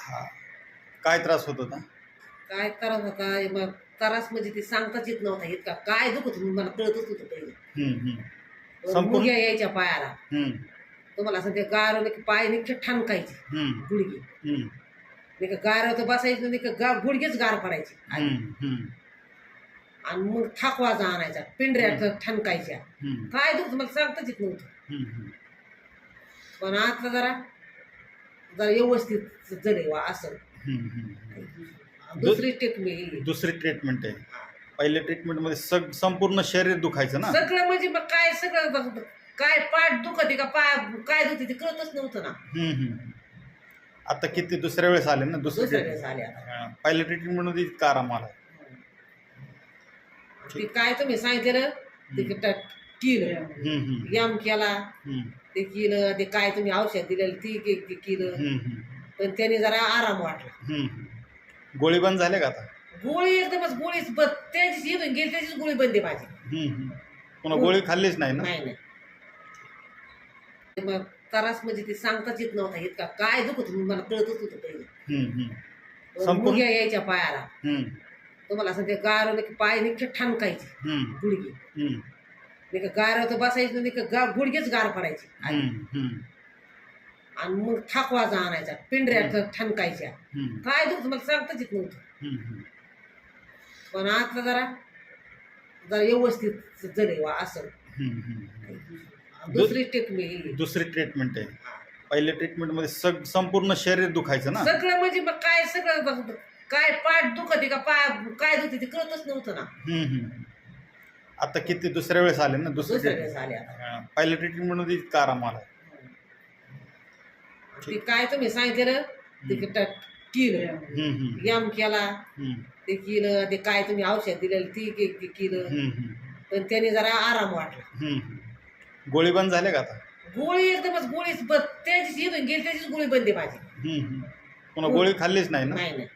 हा. काय त्रास होत होता? काय त्रास होता मग त्रास म्हणजे ते सांगताच येत नव्हता इतका काय दुखत होतं मला कळतच नव्हतं पहिले. संपूर्ण मुंग्या यायच्या पायाला. हम्म, तुम्हाला असं ते गार पाय निघते ठणकायचे हम्म, गुडघे. हम्म, नाही गार तर बसायचं नाही गुडघेच गार पडायचे आधी. हम्म, हम्म, आणि मग थाकवाजा आणायचा पिंढऱ्या ठणकायच्या. हम्म, काय दुखत मला सांगताच येत नव्हतं. हम्म, पण आता जरा जरा व्यवस्थित जरे वा असं हम्म, हम्म. दुसरी टेक्निक. दुसरी ट्रीटमेंट आहे. पहिल्या ट्रीटमेंट मध्ये संपूर्ण शरीर दुखायचं ना. सगळं म्हणजे मग काय सगळं काय पाठ दुखते का पाय काय दुखते ते कळतच नव्हतं ना. आता किती दुसऱ्या वेळेस आले ना दुसऱ्या वेळेस आले आता. पहिल्या ट्रीटमेंट मध्ये इतका आराम आला. ते काय तुम्ही सांगितलं ते केलं यम केला ते केलं ते काय तुम्ही औषध दिलेलं ते केलं पण त्याने जरा आराम वाटला. गोळी बंद झाले का आता? गोळी एकदमच गोळीच त्याचीच येऊन गेली त्याचीच गोळी बंद आहे माझी. पुन्हा गोळी खाल्लीच नाही ना? नाही नाही. मग त्रास म्हणजे ते सांगताच येत नव्हता इतका काय दुखत होतं मला कळतच नव्हतं पहिले. मुंग्या यायच्या पायाला. तुम्हाला असं ते गार पाय निघते ठणकायचे गुडघे. नाही गार तर बसायचं नाही गुडघेच गार पडायचे आधी. आणि मग थाकवाजा आणायचा पिंढऱ्या ठणकायच्या. काय दुखत मला सांगताच येत नव्हतं. पण आता जरा जरा व्यवस्थित जरे वा असं दुसरी टेक्निक. दुसरी ट्रीटमेंट आहे. पहिल्या ट्रीटमेंट मध्ये संपूर्ण शरीर दुखायचं ना. सगळं म्हणजे मग काय सगळं काय पाठ दुखते का पाय काय दुखते ते कळतच नव्हतं ना. आता किती दुसऱ्या वेळेस आले ना. दुसऱ्या वेळेस आले आता. पहिल्या ट्रीटमेंट मध्ये इतका आराम आला. ते काय तुम्ही सांगितलं ते केलं यम केला ते केलं ते काय तुम्ही औषध दिलेलं ते केलं पण त्याने जरा आराम वाटला. गोळी बंद झाले का आता? गोळी एकदमच गोळीच त्याचीच येऊन गेली त्याचीच गोळी बंद आहे माझी. पुन्हा गोळी खाल्लीच नाही ना? नाही नाही.